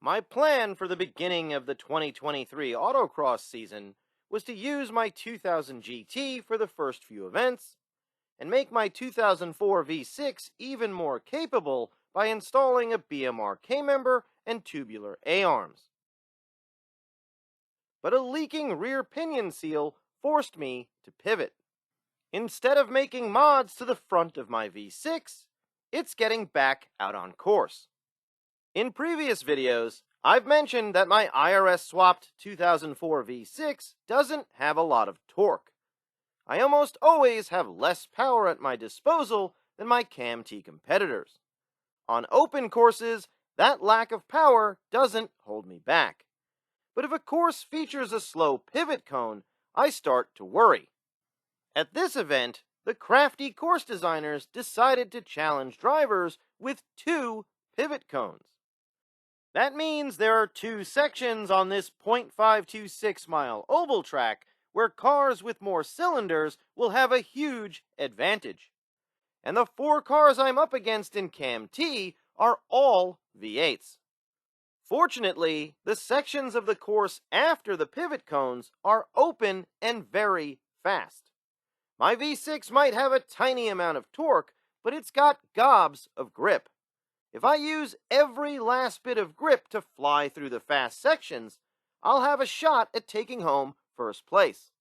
My plan for the beginning of the 2023 Autocross season was to use my 2000 GT for the first few events, and make my 2004 V6 even more capable by installing a BMR K-member and tubular A-arms. But a leaking rear pinion seal forced me to pivot. Instead of making mods to the front of my V6, it's getting back out on course. In previous videos, I've mentioned that my IRS-swapped 2004 V6 doesn't have a lot of torque. I almost always have less power at my disposal than my CAM-T competitors. On open courses, that lack of power doesn't hold me back. But if a course features a slow pivot cone, I start to worry. At this event, the crafty course designers decided to challenge drivers with 2 pivot cones. That means there are 2 sections on this 0.526-mile oval track where cars with more cylinders will have a huge advantage. And the 4 cars I'm up against in CAM-T are all V8s. Fortunately, the sections of the course after the pivot cones are open and very fast. My V6 might have a tiny amount of torque, but it's got gobs of grip. If I use every last bit of grip to fly through the fast sections, I'll have a shot at taking home first place.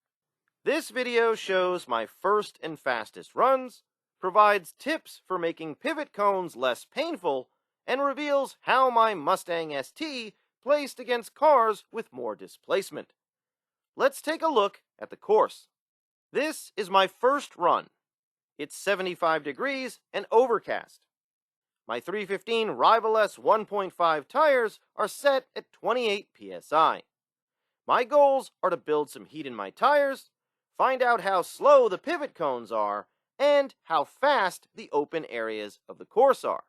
This video shows my first and fastest runs, provides tips for making pivot cones less painful, and reveals how my Mustang ST placed against cars with more displacement. Let's take a look at the course. This is my first run. It's 75 degrees and overcast. My 315 Rival S 1.5 tires are set at 28 psi. My goals are to build some heat in my tires, find out how slow the pivot cones are, and how fast the open areas of the course are.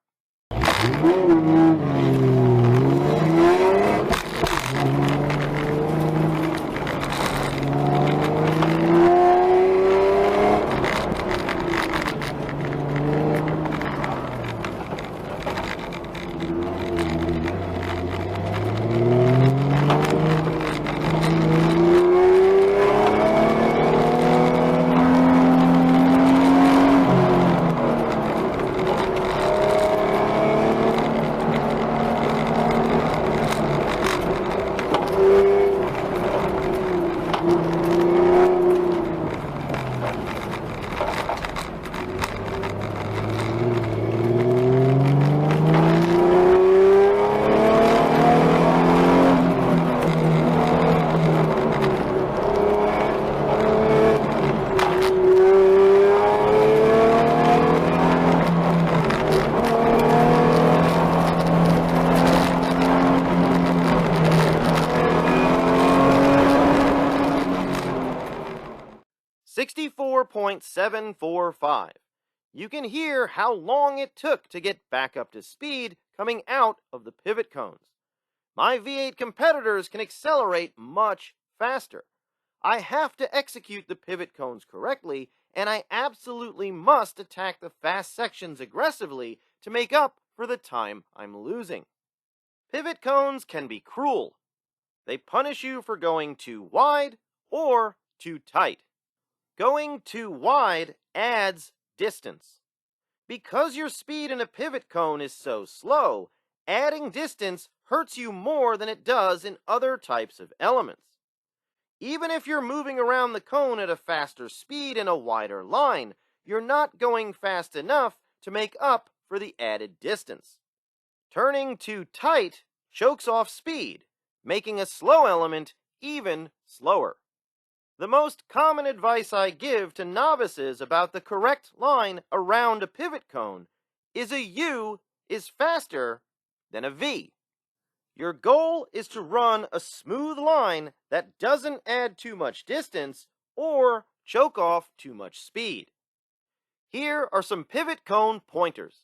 .745. You can hear how long it took to get back up to speed coming out of the pivot cones. My V8 competitors can accelerate much faster. I have to execute the pivot cones correctly, and I absolutely must attack the fast sections aggressively to make up for the time I'm losing. Pivot cones can be cruel. They punish you for going too wide or too tight. Going too wide adds distance. Because your speed in a pivot cone is so slow, adding distance hurts you more than it does in other types of elements. Even if you're moving around the cone at a faster speed in a wider line, you're not going fast enough to make up for the added distance. Turning too tight chokes off speed, making a slow element even slower. The most common advice I give to novices about the correct line around a pivot cone is a U is faster than a V. Your goal is to run a smooth line that doesn't add too much distance or choke off too much speed. Here are some pivot cone pointers.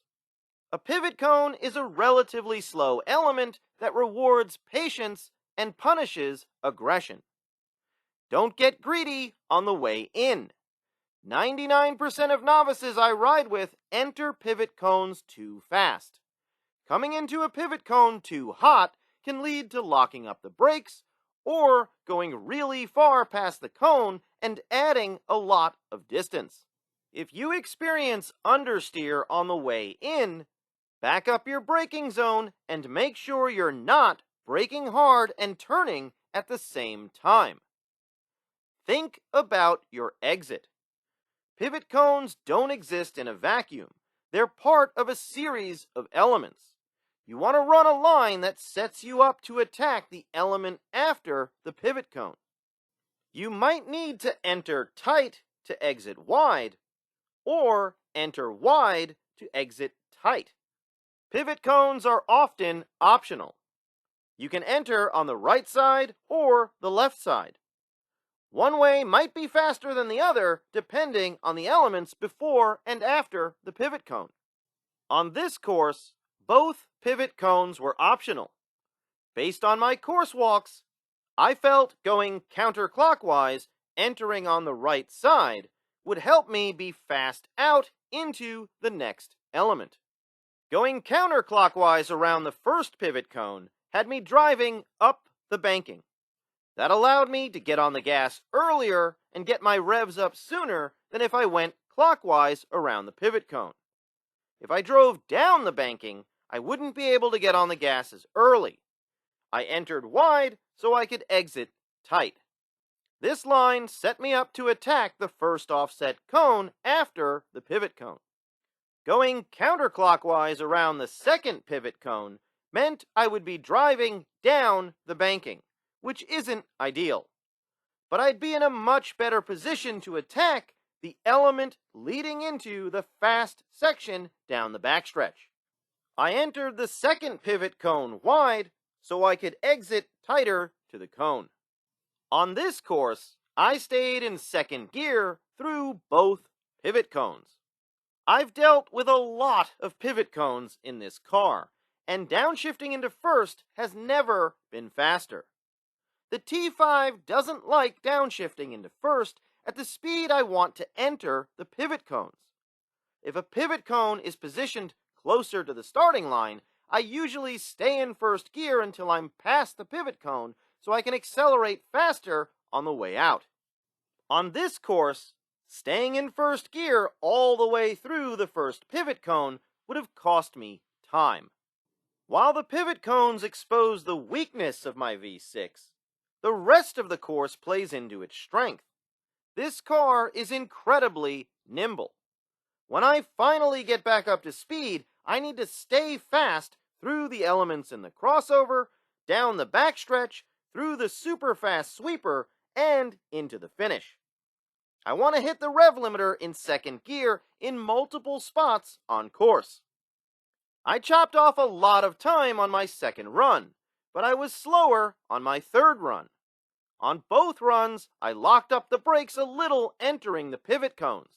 A pivot cone is a relatively slow element that rewards patience and punishes aggression. Don't get greedy on the way in. 99% of novices I ride with enter pivot cones too fast. Coming into a pivot cone too hot can lead to locking up the brakes or going really far past the cone and adding a lot of distance. If you experience understeer on the way in, back up your braking zone and make sure you're not braking hard and turning at the same time. Think about your exit. Pivot cones don't exist in a vacuum. They're part of a series of elements. You want to run a line that sets you up to attack the element after the pivot cone. You might need to enter tight to exit wide, or enter wide to exit tight. Pivot cones are often optional. You can enter on the right side or the left side. One way might be faster than the other depending on the elements before and after the pivot cone. On this course, both pivot cones were optional. Based on my course walks, I felt going counterclockwise, entering on the right side, would help me be fast out into the next element. Going counterclockwise around the first pivot cone had me driving up the banking. That allowed me to get on the gas earlier and get my revs up sooner than if I went clockwise around the pivot cone. If I drove down the banking, I wouldn't be able to get on the gas as early. I entered wide so I could exit tight. This line set me up to attack the first offset cone after the pivot cone. Going counterclockwise around the second pivot cone meant I would be driving down the banking, which isn't ideal. But I'd be in a much better position to attack the element leading into the fast section down the backstretch. I entered the second pivot cone wide so I could exit tighter to the cone. On this course, I stayed in second gear through both pivot cones. I've dealt with a lot of pivot cones in this car, and downshifting into first has never been faster. The T5 doesn't like downshifting into first at the speed I want to enter the pivot cones. If a pivot cone is positioned closer to the starting line, I usually stay in first gear until I'm past the pivot cone so I can accelerate faster on the way out. On this course, staying in first gear all the way through the first pivot cone would have cost me time. While the pivot cones expose the weakness of my V6, the rest of the course plays into its strength. This car is incredibly nimble. When I finally get back up to speed, I need to stay fast through the elements in the crossover, down the backstretch, through the super fast sweeper, and into the finish. I want to hit the rev limiter in second gear in multiple spots on course. I chopped off a lot of time on my second run, but I was slower on my third run. On both runs, I locked up the brakes a little entering the pivot cones,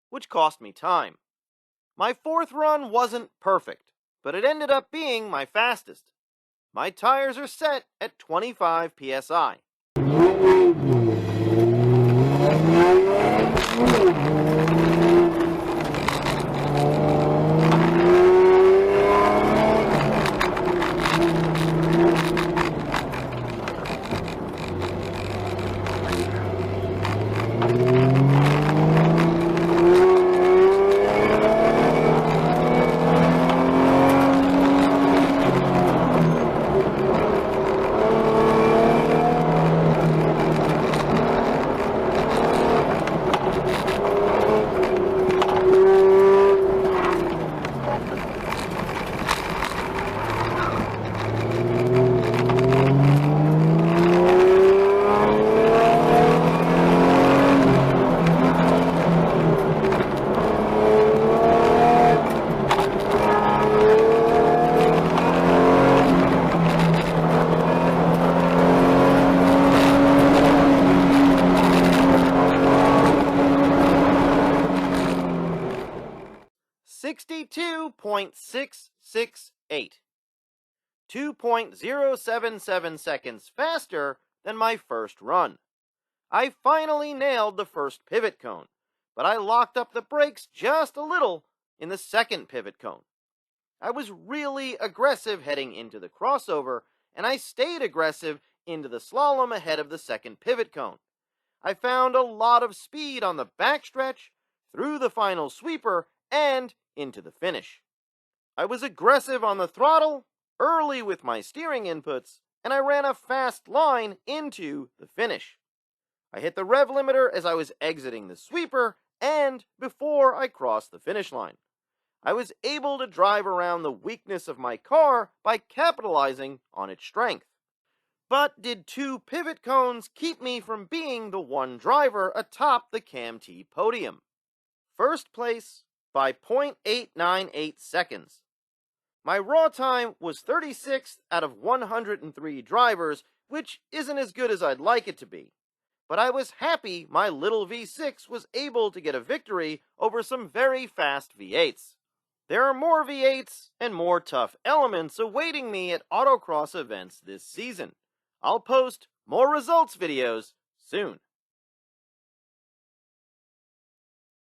which cost me time. My fourth run wasn't perfect, but it ended up being my fastest. My tires are set at 25 psi. .668, 2.077 seconds faster than my first run. I finally nailed the first pivot cone, but I locked up the brakes just a little in the second pivot cone. I was really aggressive heading into the crossover, and I stayed aggressive into the slalom ahead of the second pivot cone. I found a lot of speed on the backstretch, through the final sweeper, and into the finish. I was aggressive on the throttle, early with my steering inputs, and I ran a fast line into the finish. I hit the rev limiter as I was exiting the sweeper and before I crossed the finish line. I was able to drive around the weakness of my car by capitalizing on its strength. But did two pivot cones keep me from being the one driver atop the CAM-T podium? First place by 0.898 seconds. My raw time was 36th out of 103 drivers, which isn't as good as I'd like it to be. But I was happy my little V6 was able to get a victory over some very fast V8s. There are more V8s and more tough elements awaiting me at Autocross events this season. I'll post more results videos soon.